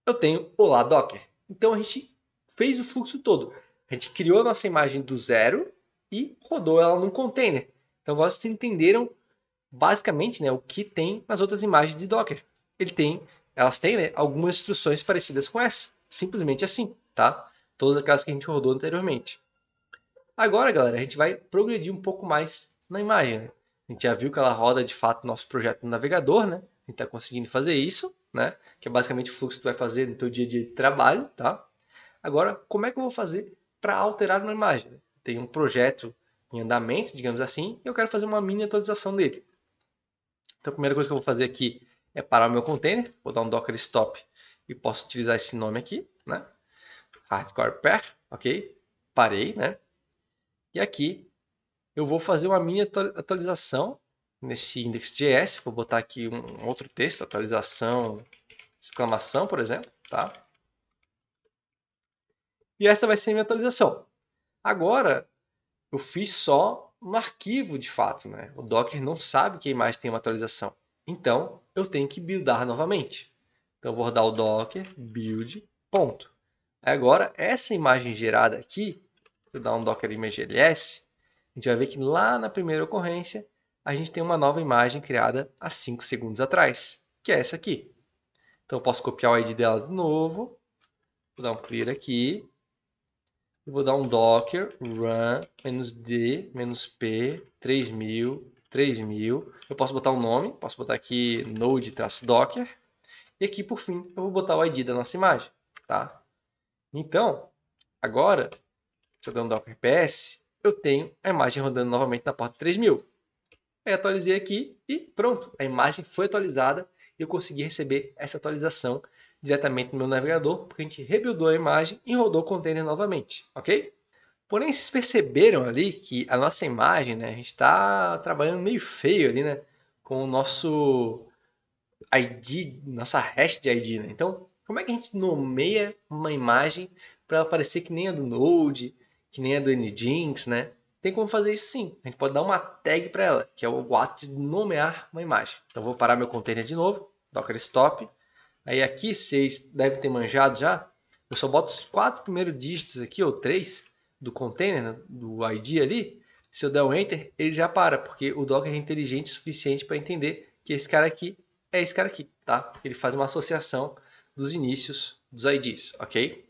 eu tenho Olá Docker. Então a gente fez o fluxo todo. A gente criou a nossa imagem do zero e rodou ela num container. Então vocês entenderam basicamente, né, o que tem nas outras imagens de Docker. Elas têm, né, algumas instruções parecidas com essa. Simplesmente assim, tá? Todas aquelas que a gente rodou anteriormente. Agora, galera, a gente vai progredir um pouco mais na imagem, né? A gente já viu que ela roda de fato nosso projeto no navegador, né? A gente está conseguindo fazer isso, né? Que é basicamente o fluxo que tu vai fazer no teu dia a dia de trabalho, tá? Agora, como é que eu vou fazer para alterar uma imagem? Tem um projeto em andamento, digamos assim, e eu quero fazer uma mini atualização dele. Então, a primeira coisa que eu vou fazer aqui é parar o meu container. Vou dar um docker stop e posso utilizar esse nome aqui, né? Hardcore pair, ok? Parei, né? E aqui eu vou fazer uma mini atualização nesse index.js. Vou botar aqui um outro texto, atualização, exclamação, por exemplo, tá? E essa vai ser a minha atualização. Agora, eu fiz só um arquivo de fato, né? O Docker não sabe que a imagem tem uma atualização. Então, eu tenho que buildar novamente. Então, eu vou rodar o docker build, ponto. Agora, essa imagem gerada aqui, se eu dar um docker image ls, a gente vai ver que lá na primeira ocorrência, a gente tem uma nova imagem criada há 5 segundos atrás, que é essa aqui. Então, eu posso copiar o ID dela de novo, vou dar um clear aqui, e vou dar um docker run -d -p 3000 3000. Eu posso botar um nome, posso botar aqui node-docker, e aqui por fim eu vou botar o ID da nossa imagem, tá? Então, agora, se eu der um docker ps, eu tenho a imagem rodando novamente na porta 3000. Aí atualizei aqui e pronto, a imagem foi atualizada e eu consegui receber essa atualização diretamente no meu navegador, porque a gente rebuildou a imagem e rodou o container novamente, ok? Porém, vocês perceberam ali que a nossa imagem, né, a gente está trabalhando meio feio ali, né, com o nosso ID, nossa hash de ID, né? Então, como é que a gente nomeia uma imagem para ela parecer que nem a do Node, que nem a do Nginx, né? Tem como fazer isso sim. A gente pode dar uma tag para ela, que é o ato de nomear uma imagem. Então, vou parar meu container de novo, docker stop. Aí aqui vocês devem ter manjado já. Eu só boto os 4 primeiros dígitos aqui, ou 3, do container, né, do ID ali, se eu der um Enter, ele já para, porque o Docker é inteligente o suficiente para entender que esse cara aqui é esse cara aqui, tá? Ele faz uma associação dos inícios dos IDs, ok?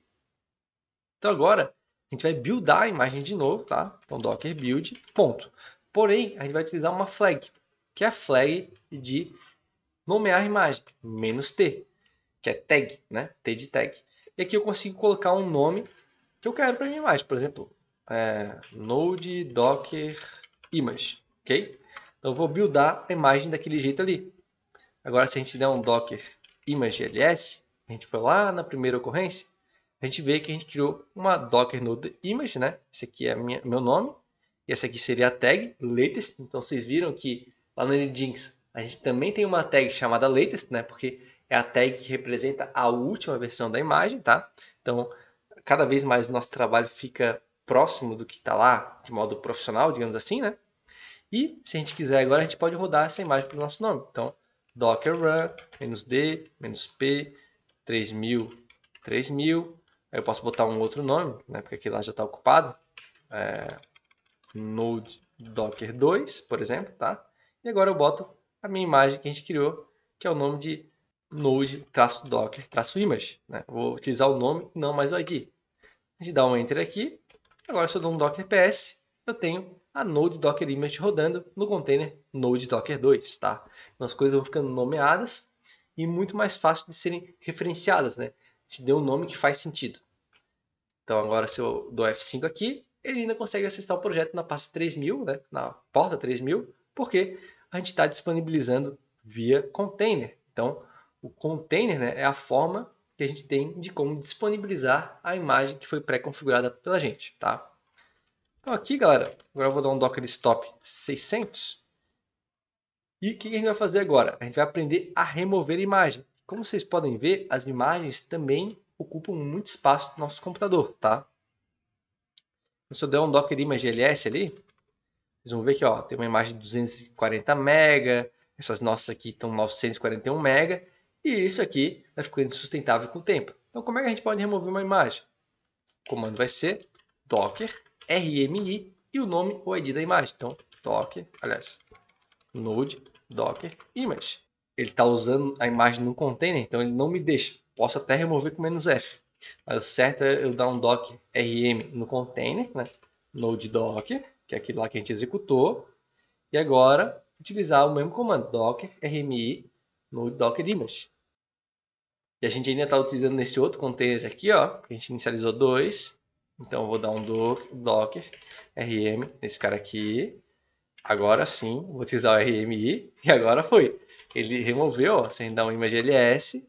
Então agora a gente vai buildar a imagem de novo, tá? Então docker build, ponto. Porém, a gente vai utilizar uma flag, que é a flag de nomear a imagem, -t, que é tag, né? T de tag. E aqui eu consigo colocar um nome que eu quero para minha imagem, por exemplo, node docker image, ok? Então eu vou buildar a imagem daquele jeito ali. Agora se a gente der um docker image ls, a gente foi lá na primeira ocorrência, a gente vê que a gente criou uma docker node image, né? Esse aqui é meu nome, e essa aqui seria a tag latest. Então vocês viram que lá no Nginx a gente também tem uma tag chamada latest, né? Porque é a tag que representa a última versão da imagem, tá? Então cada vez mais o nosso trabalho fica próximo do que está lá, de modo profissional, digamos assim, né? E se a gente quiser agora, a gente pode rodar essa imagem pelo nosso nome. Então, docker run, -d, -p, 3000, 3000. Aí eu posso botar um outro nome, né? Porque aqui lá já está ocupado. Node docker 2, por exemplo, tá? E agora eu boto a minha imagem que a gente criou, que é o nome de node-docker-image, né? Vou utilizar o nome e não mais o ID. A gente dá um Enter aqui. Agora, se eu dou um Docker PS, eu tenho a Node Docker Image rodando no container Node Docker 2, tá? Então, as coisas vão ficando nomeadas e muito mais fácil de serem referenciadas, né? A gente deu um nome que faz sentido. Então, agora, se eu dou F5 aqui, ele ainda consegue acessar o projeto na pasta 3000, né? Na porta 3000, porque a gente está disponibilizando via container. Então, o container, né, é a forma que a gente tem de como disponibilizar a imagem que foi pré-configurada pela gente, tá? Então aqui, galera, agora eu vou dar um docker stop 600. E o que a gente vai fazer agora? A gente vai aprender a remover imagem. Como vocês podem ver, as imagens também ocupam muito espaço no nosso computador, tá? Se eu der um docker image ls ali, vocês vão ver que ó, tem uma imagem de 240 MB, essas nossas aqui estão 941 MB, e isso aqui vai ficando insustentável com o tempo. Então, como é que a gente pode remover uma imagem? O comando vai ser docker rmi e o nome ou ID da imagem. Então, docker, aliás, node docker image. Ele está usando a imagem no container, então ele não me deixa. Posso até remover com "-f". Mas o certo é eu dar um docker rm no container, né? Node docker, que é aquilo lá que a gente executou. E agora, utilizar o mesmo comando, docker rmi node docker image. E a gente ainda está utilizando nesse outro container aqui, ó, que a gente inicializou 2. Então, eu vou dar um docker rm nesse cara aqui. Agora sim, vou utilizar o rmi e agora foi. Ele removeu, ó, sem dar um image ls.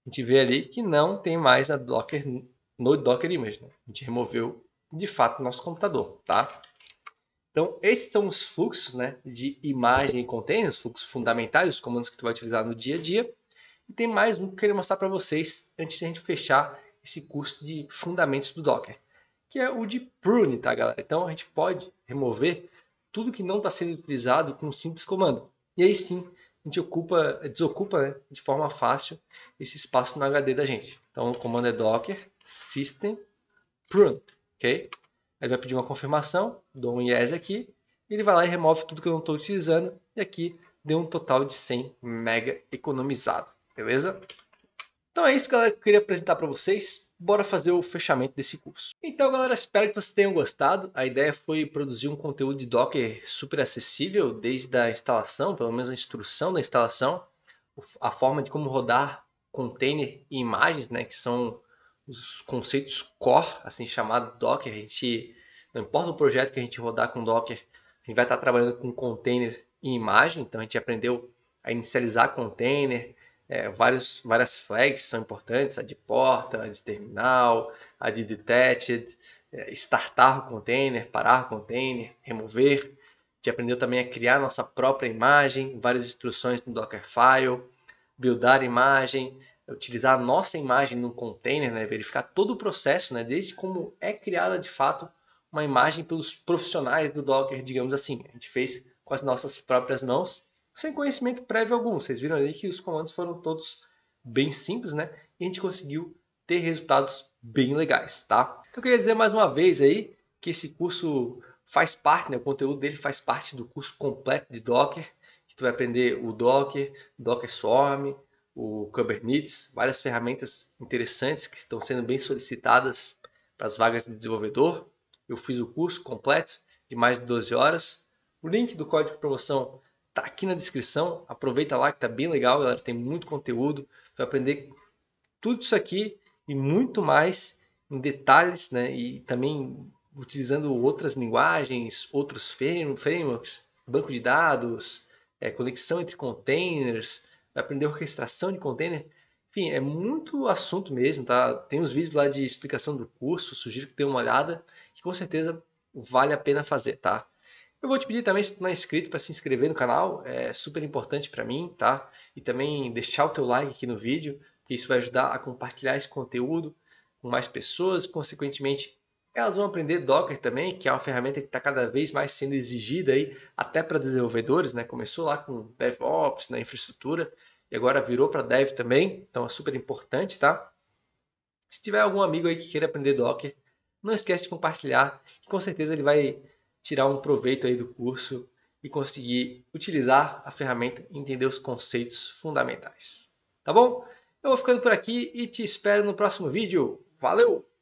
A gente vê ali que não tem mais a docker no docker image, né? A gente removeu de fato o nosso computador, tá? Então, esses são os fluxos, né, de imagem e container, os fluxos fundamentais, os comandos que tu vai utilizar no dia a dia. E tem mais um que eu queria mostrar para vocês antes de a gente fechar esse curso de fundamentos do Docker, que é o de prune, tá, galera? Então a gente pode remover tudo que não está sendo utilizado com um simples comando. E aí sim, a gente desocupa, né, de forma fácil esse espaço no HD da gente. Então o comando é docker system prune, ok? Ele vai pedir uma confirmação, dou um yes aqui, e ele vai lá e remove tudo que eu não estou utilizando, e aqui deu um total de 100 MB economizado. Beleza? Então é isso, galera, que eu queria apresentar para vocês. Bora fazer o fechamento desse curso. Então, galera, espero que vocês tenham gostado. A ideia foi produzir um conteúdo de Docker super acessível, desde a instalação, pelo menos a instrução da instalação, a forma de como rodar container e imagens, né, que são os conceitos core, assim chamado Docker. A gente, não importa o projeto que a gente rodar com Docker, a gente vai estar trabalhando com container e imagem. Então a gente aprendeu a inicializar container, várias flags são importantes, a de porta, a de terminal, a de detached, startar o container, parar o container, remover. A gente aprendeu também a criar nossa própria imagem, várias instruções no Dockerfile, buildar imagem, utilizar a nossa imagem no container, né, verificar todo o processo, né, desde como é criada de fato uma imagem pelos profissionais do Docker, digamos assim. A gente fez com as nossas próprias mãos, sem conhecimento prévio algum. Vocês viram ali que os comandos foram todos bem simples, né? E a gente conseguiu ter resultados bem legais, tá? Então, eu queria dizer mais uma vez aí que esse curso faz parte, né, o conteúdo dele faz parte do curso completo de Docker, que tu vai aprender o Docker, Docker Swarm, o Kubernetes, várias ferramentas interessantes que estão sendo bem solicitadas para as vagas de desenvolvedor. Eu fiz o curso completo de mais de 12 horas. O link do código de promoção está aqui na descrição. Aproveita lá que está bem legal, galera. Tem muito conteúdo. Vai aprender tudo isso aqui e muito mais em detalhes, né? E também utilizando outras linguagens, outros frameworks, banco de dados, conexão entre containers, vai aprender orquestração de container. Enfim, é muito assunto mesmo, tá? Tem os vídeos lá de explicação do curso, sugiro que dê uma olhada, que com certeza vale a pena fazer, tá? Eu vou te pedir também, se tu não é inscrito, para se inscrever no canal, é super importante para mim, tá? E também deixar o teu like aqui no vídeo, que isso vai ajudar a compartilhar esse conteúdo com mais pessoas, consequentemente elas vão aprender Docker também, que é uma ferramenta que está cada vez mais sendo exigida aí, até para desenvolvedores, né? Começou lá com DevOps na infraestrutura e agora virou para Dev também, então é super importante, tá? Se tiver algum amigo aí que queira aprender Docker, não esquece de compartilhar, que com certeza ele vai tirar um proveito aí do curso e conseguir utilizar a ferramenta e entender os conceitos fundamentais. Tá bom? Eu vou ficando por aqui e te espero no próximo vídeo. Valeu!